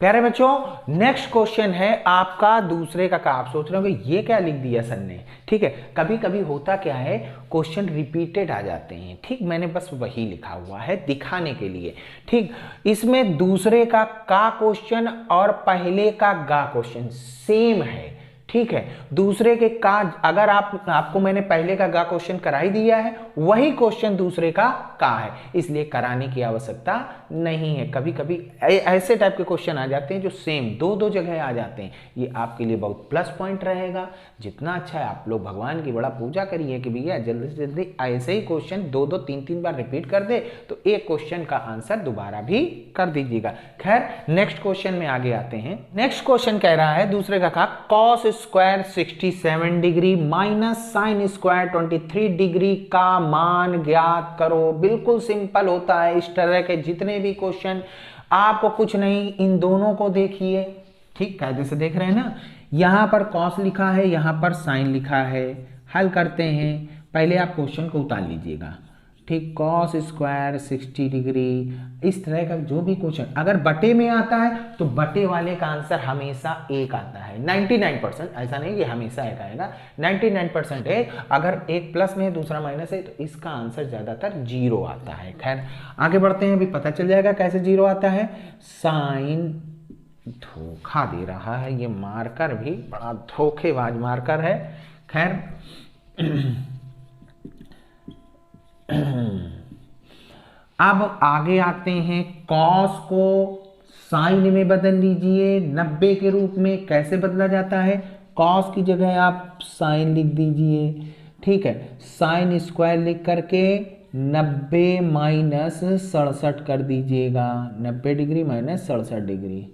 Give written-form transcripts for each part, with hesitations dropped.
प्यारे बच्चों, next question है आपका दूसरे का आप सोच रहे होंगे ये क्या लिख दिया सर ने। ठीक है, कभी कभी होता क्या है, क्वेश्चन रिपीटेड आ जाते हैं। ठीक, मैंने बस वही लिखा हुआ है दिखाने के लिए। ठीक, इसमें दूसरे का क्वेश्चन और पहले का गा क्वेश्चन सेम है। ठीक है, दूसरे के का अगर आपको मैंने पहले का गा क्वेश्चन करा ही दिया है, वही क्वेश्चन दूसरे का है, इसलिए कराने की आवश्यकता नहीं है। कभी कभी ऐसे टाइप के क्वेश्चन आ जाते हैं जो सेम दो जगह आ जाते हैं, ये आपके लिए बहुत प्लस पॉइंट रहेगा। जितना अच्छा है आप लोग भगवान की बड़ा पूजा करिए कि भैया जल्दी से जल्दी ऐसे ही क्वेश्चन दो तीन बार रिपीट कर दे तो एक क्वेश्चन का आंसर दोबारा भी कर दीजिएगा। खैर, नेक्स्ट क्वेश्चन में आगे आते हैं। नेक्स्ट क्वेश्चन कह रहा है दूसरे का cos square 67 degree minus sine square 23 degree का मान ज्ञात करो। बिल्कुल सिंपल होता है इस तरह के जितने भी क्वेश्चन, आपको कुछ नहीं, इन दोनों को देखिए। ठीक, कायदे से देख रहे हैं ना, यहां पर कॉस लिखा है, यहां पर साइन लिखा है। हल करते हैं, पहले आप क्वेश्चन को उतार लीजिएगा। ठीक, कॉस स्क्वायर 60 डिग्री, इस तरह का जो भी क्वेश्चन अगर बटे में आता है तो बटे वाले का आंसर हमेशा एक आता है 99%। ऐसा नहीं कि हमेशा एक आएगा, 99% एक। अगर एक प्लस में है दूसरा माइनस है तो इसका आंसर ज्यादातर 0 आता है। खैर, आगे बढ़ते हैं, अभी पता चल जाएगा कैसे 0 आता है। साइन धोखा दे रहा है, ये मार्कर भी बड़ा धोखेबाज मार्कर है। खैर अब आगे आते हैं, कॉस को साइन में बदल लीजिए 90 के रूप में। कैसे बदला जाता है, कॉस की जगह आप साइन लिख दीजिए। ठीक है, साइन स्क्वायर लिख करके 90 माइनस 67 कर दीजिएगा। 90 degree minus 67 degree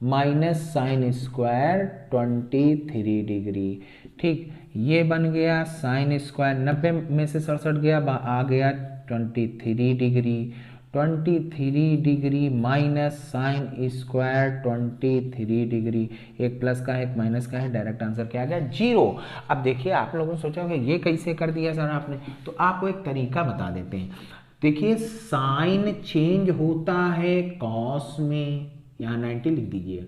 minus sine square 23 degree. ठीक, ये बन गया साइन स्क्वायर, 90 में से 67 गया, आ गया 23 degree. 23 degree minus sine square 23 degree, एक प्लस का है एक माइनस का है, डायरेक्ट आंसर क्या आ गया 0। अब देखिए, आप लोगों ने सोचा होगा ये कैसे कर दिया सर आपने, तो आपको एक तरीका बता देते हैं। देखिए, साइन चेंज होता है कॉस में, यहाँ 90 लिख दीजिए।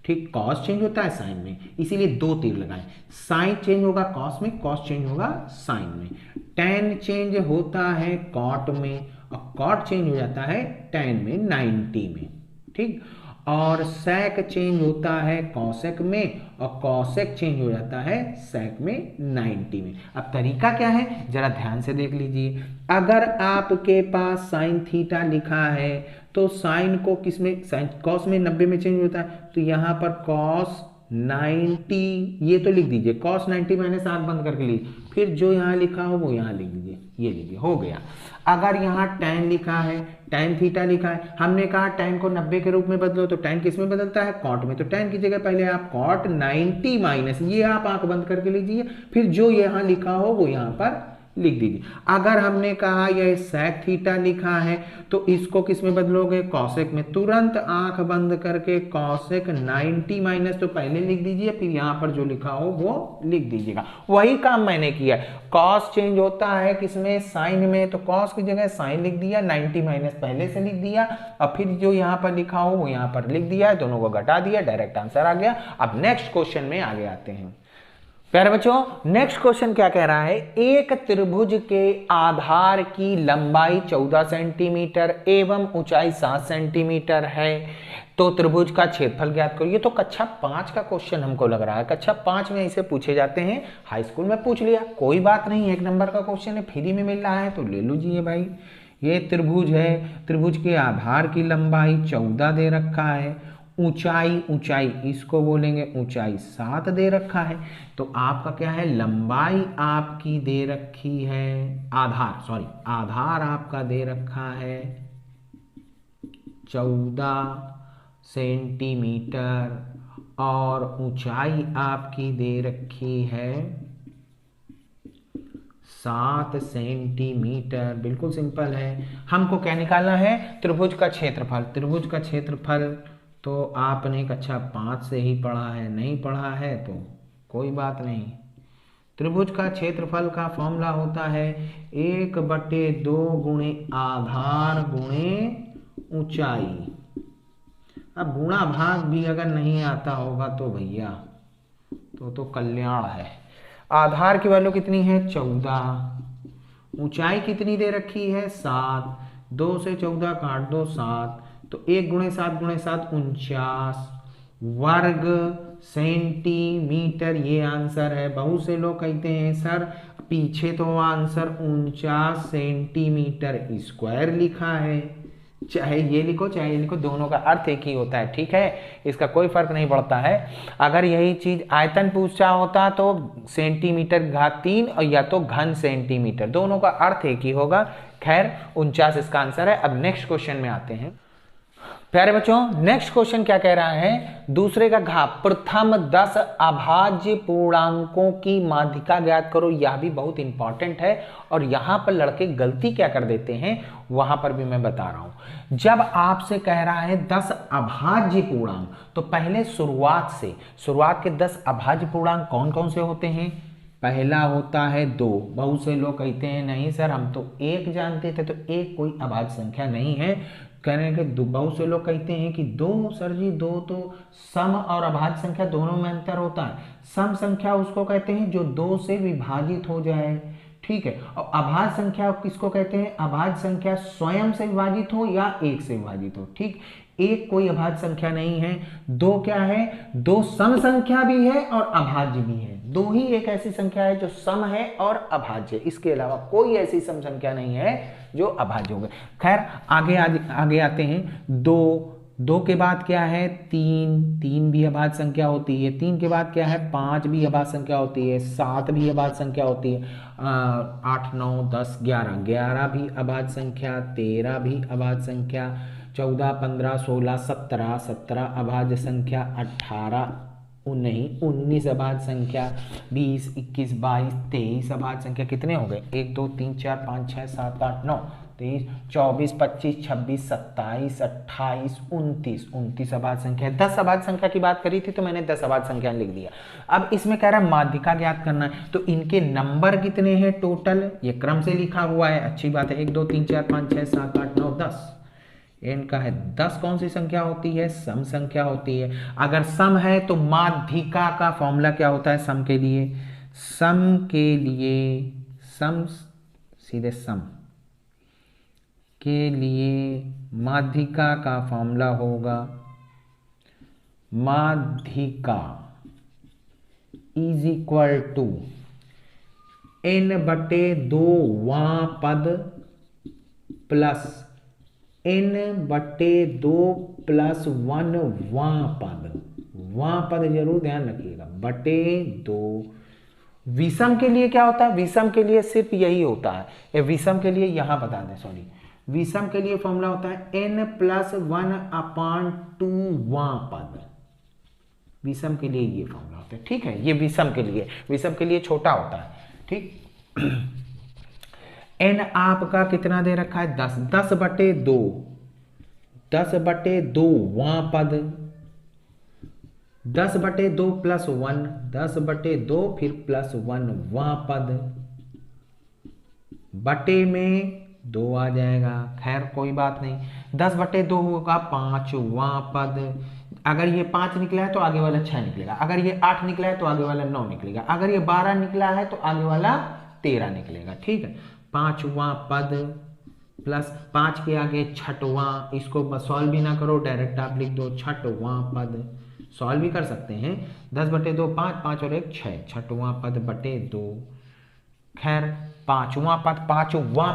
ठीक, कॉस चेंज होता है साइन में, इसीलिए 2 तीर लगाएं। साइन चेंज होगा कॉस में, कॉस चेंज होगा साइन में। टेन चेंज होता है कॉट में, और कॉट चेंज हो जाता है टेन में 90 में। ठीक, और सेक चेंज होता है कॉसेक में, और कॉसेक चेंज हो जाता है सेक में 90 में। अब तरीका क्या है जरा ध्यान से देख लीजिए। अगर आपके पास साइन थीटा लिखा है तो साइन को किसमें, साइन कॉस में 90 में चेंज होता है, तो यहाँ पर कॉस 90 ये तो लिख दीजिए, कॉस 90 माइनस 8 बंद करके लीजिए, फिर जो यहाँ लिखा हो वो यहाँ लिख दीजिए, ये लीजिए, हो गया। अगर यहाँ tan लिखा है, tan थीटा लिखा है, हमने कहा tan को 90 के रूप में बदलो, तो tan किस में बदलता है, कॉट में, तो tan की जगह पहले आप कॉट 90 माइनस, ये आप आंख बंद करके लीजिए, फिर जो यहाँ लिखा हो वो यहाँ पर लिख दीजिए। अगर हमने कहा यह sec थीटा लिखा है तो इसको किस में बदलोगे, कॉसेक में, तुरंत आंख बंद करके कॉसेक 90 माइनस तो पहले लिख दीजिए, फिर यहाँ पर जो लिखा हो वो लिख दीजिएगा। वही काम मैंने किया। कॉस चेंज होता है किसमें, साइन में, तो कॉस की जगह साइन लिख दिया, 90 माइनस पहले से लिख दिया, और फिर जो यहाँ पर लिखा हो वो यहाँ पर लिख दिया, दोनों को घटा दिया, डायरेक्ट आंसर आ गया। अब नेक्स्ट क्वेश्चन में आगे आते हैं। प्यारे बच्चों, नेक्स्ट क्वेश्चन क्या कह रहा है, एक त्रिभुज के आधार की लंबाई 14 सेंटीमीटर एवं ऊंचाई 7 सेंटीमीटर है, तो त्रिभुज का क्षेत्रफल ज्ञात करो। ये तो कक्षा 5 का क्वेश्चन हमको लग रहा है, कक्षा 5 में इसे पूछे जाते हैं, हाई स्कूल में पूछ लिया, कोई बात नहीं, 1 नंबर का क्वेश्चन है, फ्री में मिल रहा है तो ले लीजिए भाई। ये त्रिभुज है, त्रिभुज के आधार की लंबाई 14 दे रखा है, ऊंचाई इसको बोलेंगे ऊंचाई 7 दे रखा है, तो आपका क्या है, लंबाई आपकी दे रखी है, आधार आपका दे रखा है 14 सेंटीमीटर, और ऊंचाई आपकी दे रखी है 7 सेंटीमीटर। बिल्कुल सिंपल है, हमको क्या निकालना है, त्रिभुज का क्षेत्रफल। त्रिभुज का क्षेत्रफल तो आपने कक्षा 5 से ही पढ़ा है, नहीं पढ़ा है तो कोई बात नहीं। त्रिभुज का क्षेत्रफल का फॉर्मूला होता है 1/2 गुणे आधार गुणे ऊंचाई, अब गुणा भाग भी अगर नहीं आता होगा तो भैया तो कल्याण है। आधार की वैल्यू कितनी है 14, ऊंचाई कितनी दे रखी है 7, 2 से 14 काट दो 7, तो 1 गुणे 7 गुणे 7 49 वर्ग सेंटीमीटर ये आंसर है। बहुत से लोग कहते हैं सर पीछे तो आंसर 49 सेंटीमीटर स्क्वायर लिखा है। चाहे ये लिखो चाहे ये लिखो, दोनों का अर्थ एक ही होता है, ठीक है, इसका कोई फर्क नहीं पड़ता है। अगर यही चीज आयतन पूछा होता तो सेंटीमीटर घात 3 और या तो घन सेंटीमीटर, दोनों का अर्थ एक ही होगा। खैर 49 इसका आंसर है। अब नेक्स्ट क्वेश्चन में आते हैं प्यारे बच्चों। नेक्स्ट क्वेश्चन क्या कह रहा है, दूसरे का घात प्रथम 10 अभाज्य पूर्णांकों की माध्यिका ज्ञात करो। यह भी बहुत इंपॉर्टेंट है और यहां पर लड़के गलती क्या कर देते हैं वहां पर भी मैं बता रहा हूं। जब आपसे कह रहा है 10 अभाज्य पूर्णांक, तो पहले शुरुआत के 10 अभाज्य पूर्णांक कौन कौन से होते हैं। पहला होता है 2। बहुत से लोग कहते हैं नहीं सर हम तो 1 जानते थे, तो 1 कोई अभाज्य संख्या नहीं है। कहने के बहुत से लोग कहते हैं कि 2 सर जी 2 तो सम और अभाज्य संख्या दोनों में अंतर होता है। सम संख्या उसको कहते हैं जो 2 से विभाजित हो जाए, ठीक है, और अभाज्य संख्या किसको कहते हैं, अभाज्य संख्या स्वयं से विभाजित हो या 1 से विभाजित हो, ठीक। 1 कोई अभाज्य संख्या नहीं है। 2 क्या है, 2 सम संख्या भी है और अभाज्य भी है। 2 ही एक ऐसी संख्या है जो सम है और अभाज्य, इसके अलावा कोई ऐसी सम संख्या नहीं है जो अभाज्य हो गए। खैर आगे आते हैं। 2 के बाद क्या है 3 भी अभाज्य संख्या होती है। 3 के बाद क्या है 5 भी अभाज्य संख्या होती है। 7 भी अभाज्य संख्या होती है। 8 9 10 11 भी अभाज्य संख्या। 13 भी अभाज्य संख्या। 14 15 16 17 अभाज्य संख्या। 18 19 अभाज्य संख्या। 20 21 22 23 अभाज्य संख्या। कितने हो गए 1 2 3 4 5 6 7 8 9 23 24 25 26 27 28 29 अभाज्य संख्या। 10 अभाज्य संख्या की बात करी थी तो मैंने 10 अभाज्य संख्या लिख दिया। अब इसमें कह रहा है माध्यिका ज्ञात करना है, तो इनके नंबर कितने हैं टोटल, ये क्रम से लिखा हुआ है, अच्छी बात है। 1 2 3 4 5 6 7 8 9 10 इनका है। 10 कौन सी संख्या होती है, सम संख्या होती है। अगर सम है तो माध्यिका का फॉर्मूला क्या होता है सम के लिए, सीधे सम के लिए माध्यिका का फॉर्मूला होगा, माध्यिका इज इक्वल टू n/2 वां पद प्लस n/2 प्लस 1 वां पद जरूर ध्यान रखिएगा, बटे 2। विषम के लिए क्या होता है, विषम के लिए सिर्फ यही होता है। विषम के लिए यहां बता दें, सॉरी, विषम के लिए फॉर्मूला होता है n+1/2 वां पद। विषम के लिए ये फॉर्मूला होता है, ठीक है। ये विषम के लिए छोटा होता है, ठीक। n आपका कितना दे रखा है 10, 10/2 वां पद, 10/2 प्लस 1, 10/2 फिर प्लस 1 वां पद, बटे में 2 आ जाएगा। खैर कोई बात नहीं, 10/2 होगा 5 वां पद। अगर ये 5 निकला है तो आगे वाला 6 निकलेगा, अगर ये 8 निकला है तो आगे वाला 9 निकलेगा, अगर ये 12 निकला है तो आगे वाला 13 निकलेगा, ठीक है। 5वां पद प्लस 5 के आगे 6वां, इसको सॉल्व भी ना करो, डायरेक्ट आप लिख दो 6वां पद, सॉल्व भी कर सकते हैं। 10/2 5, 5 और 1 6, 6वां पद बटे 2। खैर 5वां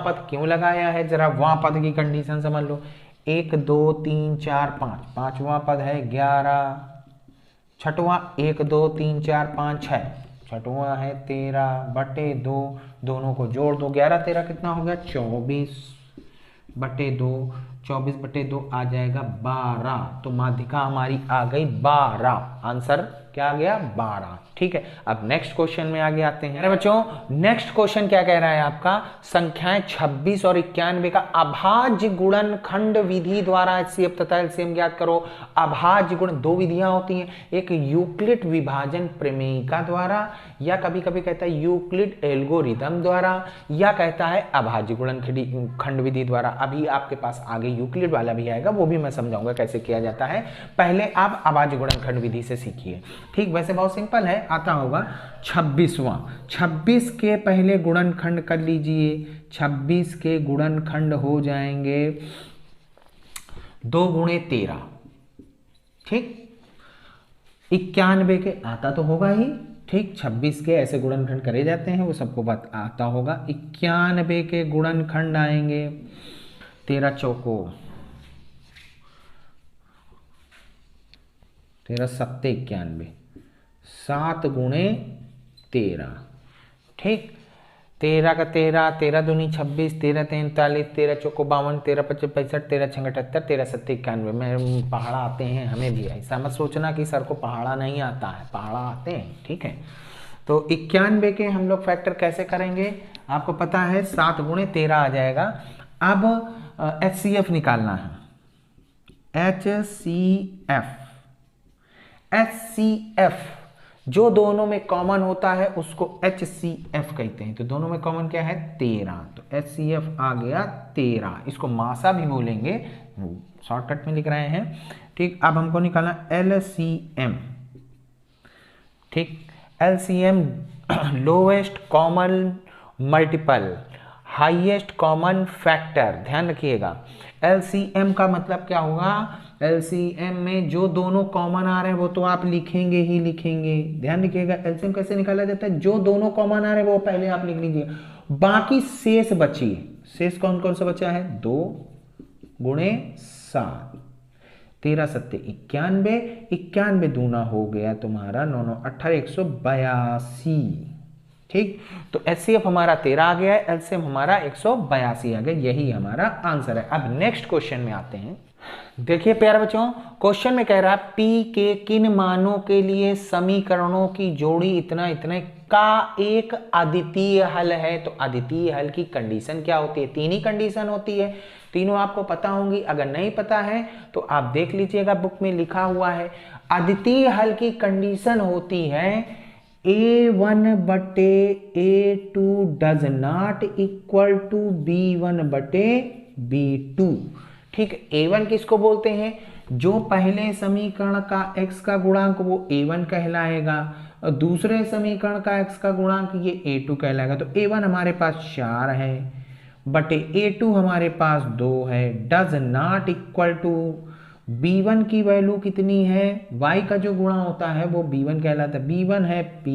पद क्यों लगाया है, जरा वां पद की कंडीशन समझ लो। 1 2 3 4 5, 5वां पद है 11, 6वां 1 2 3 4 5 6, 6वां है 13 बटे 2, दोनों को जोड़ दो, 11 13 कितना हो गया 24 बटे 2, 24 बटे 2 आ जाएगा 12। तो माध्यिका हमारी आ गई 12, आंसर क्या आ गया 12, ठीक है। अब नेक्स्ट क्वेश्चन में आगे आते हैं। अरे बच्चों नेक्स्ट क्वेश्चन क्या कह रहा है आपका, संख्याएं 26 और 91 का अभाज्य गुणनखंड विधि द्वारा HCF तथा LCM ज्ञात करो। अभाज्य गुण 2 विधियां होती हैं, एक यूक्लिड विभाजन प्रमेयिका द्वारा, या कभी कभी कहता है यूक्लिड एल्गोरिदम द्वारा, या कहता है अभाज्य गुणनखंड विधि द्वारा। अभी आपके पास आ गई यूक्लिड वाला भी आएगा, वो भी मैं समझाऊंगा कैसे किया जाता है। पहले आप अभाज्य गुणनखंड विधि से सीखिए। ठीक, वैसे बहुत सिंपल है, आता होगा 26वां। 26 के पहले गुणनखंड कर लीजिए। 26 के गुणनखंड हो जाएंगे 2 गुणे 13। ठीक, 91 के आता तो होगा ही। ठीक, 26 के ऐसे गुणनखंड करे जाते हैं, वो सबको बात आता होगा। 91 के गुणनखंड आएंगे 13 चौको 13 सत्ते 91, 7 गुणे 13। ठीक, 13 का 13, 13 दूनी 26, 13 43, 13 चौको 52, 13 पच्चीस 65, 13 छंग 78, 13 सत्ते 91 में पहाड़ा आते हैं हमें भी। ऐसा मत सोचना कि सर को पहाड़ा नहीं आता है, पहाड़ा आते हैं। ठीक है, तो 91 के हम लोग फैक्टर कैसे करेंगे, आपको पता है 7 गुणे 13 आ जाएगा। अब HCF निकालना है। HCF जो दोनों में कॉमन होता है उसको HCF कहते हैं। तो दोनों में कॉमन क्या है 13, तो HCF आ गया 13। इसको मासा भी बोलेंगे, शॉर्टकट में लिख रहे हैं। ठीक, अब हमको निकालना LCM। ठीक, LCM lowest common multiple highest common factor. ध्यान रखिएगा, LCM का मतलब क्या होगा, LCM में जो दोनों कॉमन आ रहे हैं वो तो आप लिखेंगे ही लिखेंगे। ध्यान रखिएगा, LCM कैसे निकाला जाता है, जो दोनों कॉमन आ रहे हैं वो पहले आप लिख लीजिए, बाकी शेष बची। शेष कौन कौन सा बचा है, 2 गुणे 7, 13 सत्ते 91, 91 दूना हो गया तुम्हारा 9 9 18, 182। ठीक, तो HCF हमारा 13 आ गया है, LCM हमारा 182 आ गया। यही हमारा आंसर है। अब नेक्स्ट क्वेश्चन में आते हैं। देखिए प्यारे बच्चों, क्वेश्चन में कह रहा है P के किन मानों के लिए समीकरणों की जोड़ी इतना इतने का एक अद्वितीय हल है। तो अद्वितीय हल की कंडीशन क्या होती है, 3 ही कंडीशन होती है, तीनों आपको पता होंगी। अगर नहीं पता है तो आप देख लीजिएगा, बुक में लिखा हुआ है। अद्वितीय हल की कंडीशन होती है A1 बटे A2 does not equal to B1 बटे B2। ठीक, A1 किसको बोलते हैं, जो पहले समीकरण का x का गुणांक वो A1 कहलाएगा, और दूसरे समीकरण का x का गुणांक ये A2 कहलाएगा। तो A1 हमारे पास 4 है बटे A2 हमारे पास 2 है, does not equal to B1 की वैल्यू कितनी है, y का जो गुणा होता है वो B1 कहलाता है। B1 है P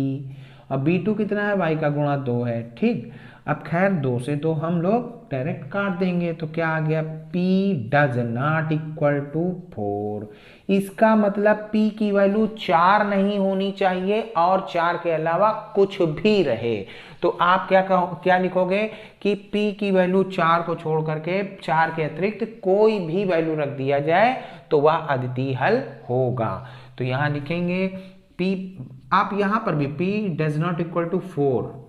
और B2 कितना है, y का गुणा 2 है। ठीक, अब खैर 2 से तो हम लोग डायरेक्ट काट देंगे, तो क्या आ गया, P does not equal to 4। इसका मतलब P की वैल्यू 4 नहीं होनी चाहिए और 4 के अलावा कुछ भी रहे। तो आप क्या लिखोगे कि P की वैल्यू 4 को छोड़ करके 4 के अतिरिक्त कोई भी वैल्यू रख दिया जाए तो वह अद्वितीय हल होगा। तो यहां लिखेंगे P, आप यहां पर भी P does not equal to 4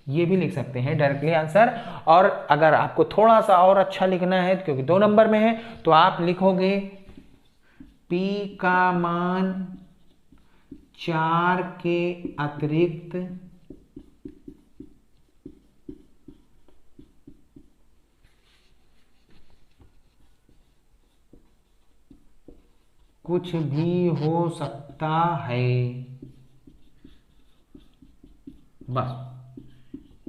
ये भी लिख सकते हैं डायरेक्टली आंसर। और अगर आपको थोड़ा सा और अच्छा लिखना है क्योंकि 2 नंबर में है, तो आप लिखोगे P का मान 4 के अतिरिक्त कुछ भी हो सकता है। बस,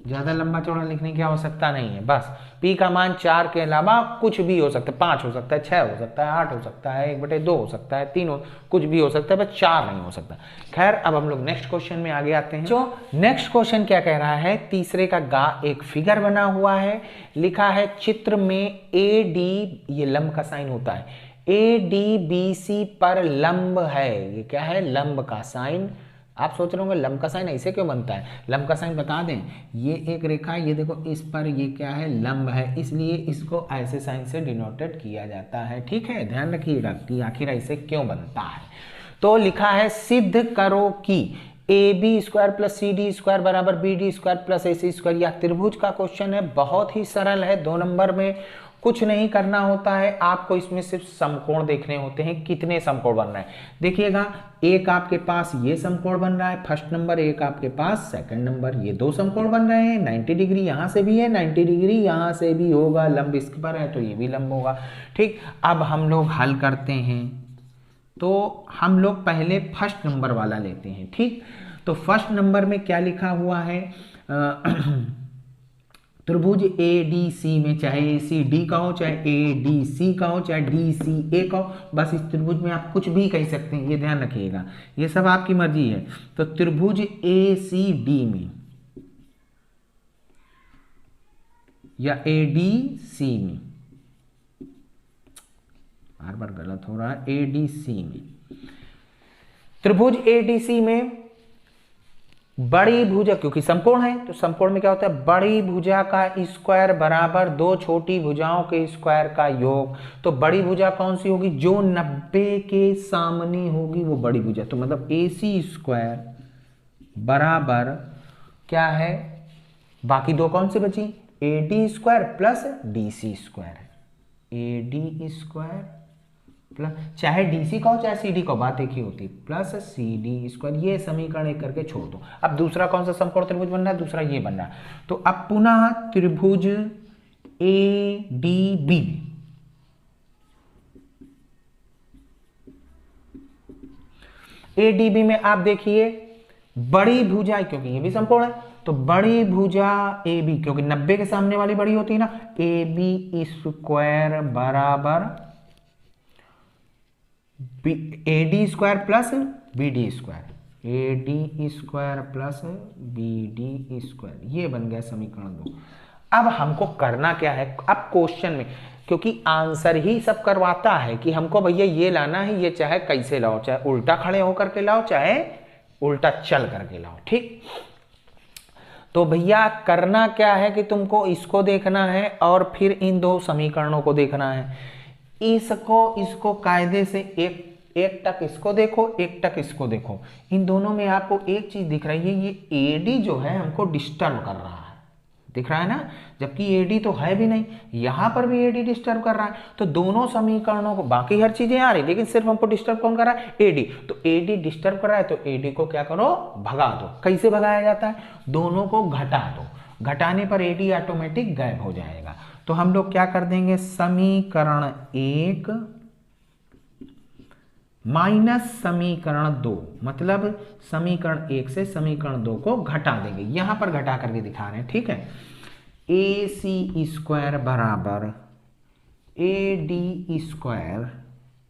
ज्यादा लंबा चौड़ा लिखने की आवश्यकता नहीं है। बस P का मान 4 के अलावा कुछ भी हो सकता है, 5 हो सकता है, 6 हो सकता है, 8 हो सकता है, 1/2 हो सकता है, 3 कुछ भी हो सकता है, बस 4 नहीं हो सकता। खैर, अब हम लोग नेक्स्ट क्वेश्चन में आगे आते हैं। जो नेक्स्ट क्वेश्चन क्या कह रहा है, तीसरे का एक फिगर बना हुआ है, लिखा है चित्र में AD, ये लंब का साइन होता है, ADBC पर लंब है। ये क्या है, लंब का साइन। आप सोच रहे होंगे लंब का साइन ऐसे क्यों बनता है, लंब का साइन बता दें, ये एक रेखा, ये देखो इस पर ये क्या है, लंब है, इसलिए इसको ऐसे साइन से डिनोटेड किया जाता है। ठीक है, ध्यान रखिएगा कि आखिर ऐसे क्यों बनता है। तो लिखा है सिद्ध करो कि AB² + CD² बराबर BD² + AC²। यह त्रिभुज का क्वेश्चन है, बहुत ही सरल है, 2 नंबर में कुछ नहीं करना होता है, आपको इसमें सिर्फ समकोण देखने होते हैं, कितने समकोण बन रहे हैं। देखिएगा, एक आपके पास ये समकोण बन रहा है फर्स्ट नंबर, एक आपके पास सेकंड नंबर, ये दो समकोण बन रहे हैं। 90 डिग्री यहाँ से भी है, 90 डिग्री यहाँ से भी होगा, लंब इस पर है तो ये भी लंब होगा। ठीक, अब हम लोग हल करते हैं, तो हम लोग पहले फर्स्ट नंबर वाला लेते हैं। ठीक, तो फर्स्ट नंबर में क्या लिखा हुआ है, त्रिभुज ए डी सी में, चाहे ए सी डी का हो, चाहे ए डी सी का हो, चाहे डी सी ए का हो, बस इस त्रिभुज में आप कुछ भी कह सकते हैं, ये ध्यान रखिएगा, ये सब आपकी मर्जी है। तो त्रिभुज ए सी डी में या ए डी सी में, बार बार गलत हो रहा है, ए डी सी में, त्रिभुज ए डी सी में बड़ी भुजा, क्योंकि समकोण है तो समकोण में क्या होता है, बड़ी भुजा का स्क्वायर बराबर दो छोटी भुजाओं के स्क्वायर का योग। तो बड़ी भुजा कौन सी होगी, जो 90 के सामने होगी वो बड़ी भुजा। तो मतलब ए सी स्क्वायर बराबर क्या है, बाकी दो कौन से बची, A D square plus D C square, A D square plus, चाहे डीसी का हो चाहे सीडी का हो, बात एक ही होती है, प्लस सी डी स्क्वायर। ये समीकरण एक करके छोड़ दो। अब दूसरा कौन सा समकोण त्रिभुज बन रहा है, दूसरा ये बन रहा है। तो अब पुनः त्रिभुज A D B, A D B में आप देखिए बड़ी भुजा, क्योंकि ये भी समकोण है तो बड़ी भुजा ए बी, क्योंकि 90 के सामने वाली बड़ी होती है ना, ए बी स्क्वायर बराबर A D square plus B D square, A D square plus B D square, ये बन गया समीकरण 2। अब हमको करना क्या है, अब क्वेश्चन में, क्योंकि आंसर ही सब करवाता है कि हमको भैया ये लाना है, ये चाहे कैसे लाओ, चाहे उल्टा खड़े होकर के लाओ, चाहे उल्टा चल करके लाओ। ठीक, तो भैया करना क्या है कि तुमको इसको देखना है और फिर इन दो समीकरणों को देखना है। इसको कायदे से एक टक इसको देखो, एक टक इसको देखो, इन दोनों में आपको एक चीज दिख रही है, ये एडी जो है हमको डिस्टर्ब कर रहा है, दिख रहा है ना, जबकि एडी तो है भी नहीं, यहां पर भी एडी डिस्टर्ब कर रहा है। तो दोनों समीकरणों को, बाकी हर चीजें आ रही, लेकिन सिर्फ हमको डिस्टर्ब कौन कर रहा है, एडी। तो एडी डिस्टर्ब कर रहा है तो एडी को क्या करो, भगा दो। कैसे भगाया जाता है, दोनों को घटा दो, घटाने पर एडी ऑटोमेटिक गायब हो जाएगा। तो हम लोग क्या कर देंगे, समीकरण 1 माइनस समीकरण 2, मतलब समीकरण 1 से समीकरण 2 को घटा देंगे, यहां पर घटा करके दिखा रहे हैं। ठीक है, ए सी स्क्वायर बराबर A D square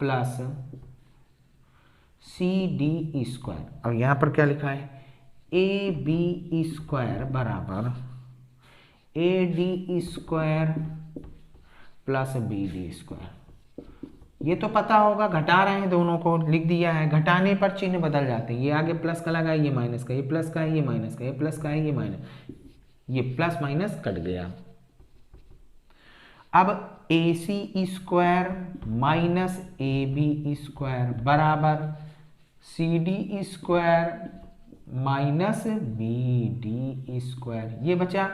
plus C D square, और यहां पर क्या लिखा है, ए बी स्क्वायर बराबर A D square plus B D square. ये तो पता होगा, घटा रहे हैं, दोनों को लिख दिया है, घटाने पर चिन्ह बदल जाते हैं, ये आगे प्लस का लगा, ये माइनस का, ये प्लस का है, ये माइनस का, ये प्लस का है, ये माइनस, ये प्लस माइनस कट गया। अब A C square minus A B square बराबर C D square minus B D square, ये बचा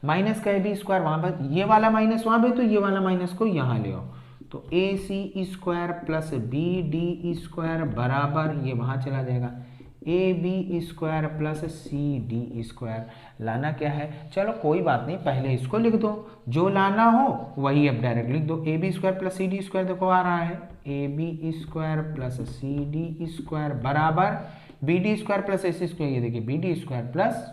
माइनस का ए बी स्क्वायर वहां पर, ये वाला माइनस वहां पे, तो ये वाला माइनस को यहां ले आओ, तो A C square plus B D square बराबर, ये वहां चला जाएगा, A B square plus C D square. लाना क्या है, चलो कोई बात नहीं, पहले इसको लिख दो, जो लाना हो वही अब डायरेक्ट लिख दो। A B square plus C D square देखो आ रहा है, A B square plus C D square बराबर B D square plus A C square, ये देखिए B D square plus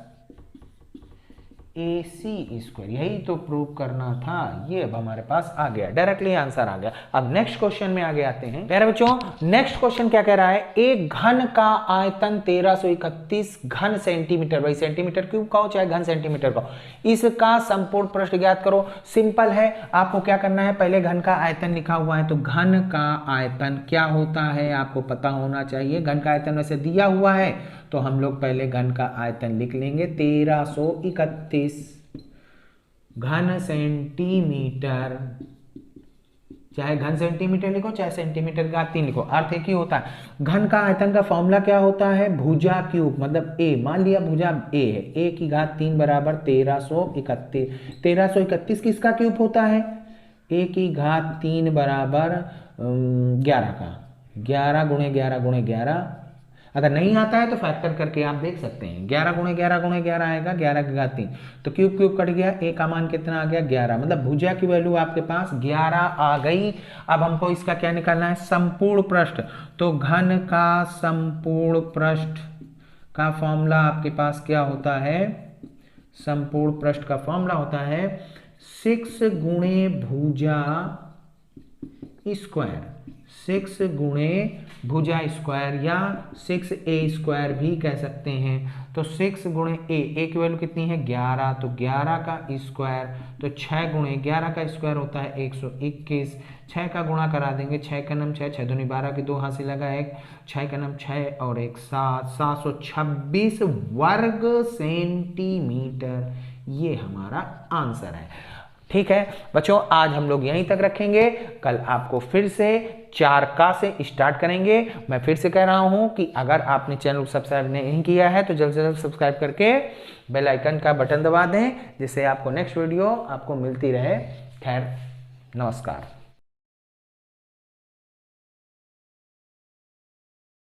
A C square, यही तो प्रूव करना था। ये अब हमारे पास आ गया, डायरेक्टली आंसर आ गया। अब नेक्स्ट क्वेश्चन में आगे आते हैं प्यारे बच्चों। नेक्स्ट क्वेश्चन क्या कह रहा है, एक घन का आयतन 1331 घन सेंटीमीटर, भाई सेंटीमीटर क्यूब का हो चाहे घन सेंटीमीटर का हो, इसका संपूर्ण पृष्ठ ज्ञात करो। सिंपल है, आपको क्या करना है, पहले घन का आयतन लिखा हुआ है तो घन का आयतन क्या होता है आपको पता होना चाहिए। घन का आयतन वैसे दिया हुआ है तो हम लोग पहले घन का आयतन लिख लेंगे, 1331 घन सेंटीमीटर, चाहे घन सेंटीमीटर लिखो चाहे सेंटीमीटर का 3 लिखो, अर्थ एक ही होता है। घन का आयतन का फॉर्मूला क्या होता है, भुजा क्यूब, मतलब ए, मान लिया भुजा ए है, ए की घात 3 बराबर 1331। 1331 किसका क्यूब होता है, ए की घात 3 बराबर 11 का, 11 गुणे 11 गुणे 11। अगर नहीं आता है तो फैक्टर करके आप देख सकते हैं, 11 गुणे 11 गुणे 11 आएगा 11 की घात 3, तो क्यूब क्यूब कट गया, ए का मान कितना आ गया 11, मतलब भुजा की वैल्यू आपके पास 11 आ गई। अब हमको इसका क्या निकालना है, संपूर्ण पृष्ठ। तो घन का संपूर्ण पृष्ठ का फॉर्मूला आपके पास क्या होता है, संपूर्ण पृष्ठ का फॉर्मूला होता है 6 गुणे भुजा स्क्वायर, 6 गुणे भुजा स्क्वायर या 6a स्क्वायर भी कह सकते हैं। तो 6 गुणे ए की वैल्यू कितनी है 11, तो 11 का स्क्वायर, तो 6 गुणे 11 का स्क्वायर होता है 121, 6 का गुणा करा देंगे, 6 का नम 6, 6 दूनी 12 की 2 हासिल लगा 1, 6 का नम 6 और 1 7, 726 वर्ग सेंटीमीटर, ये हमारा आंसर है। ठीक है बच्चों, आज हम लोग यहीं तक रखेंगे, कल आपको फिर से 4 का से स्टार्ट करेंगे। मैं फिर से कह रहा हूं कि अगर आपने चैनल को सब्सक्राइब नहीं किया है तो जल्द से जल्द सब्सक्राइब करके बेल आइकन का बटन दबा दें, जिससे आपको नेक्स्ट वीडियो आपको मिलती रहे। खैर, नमस्कार।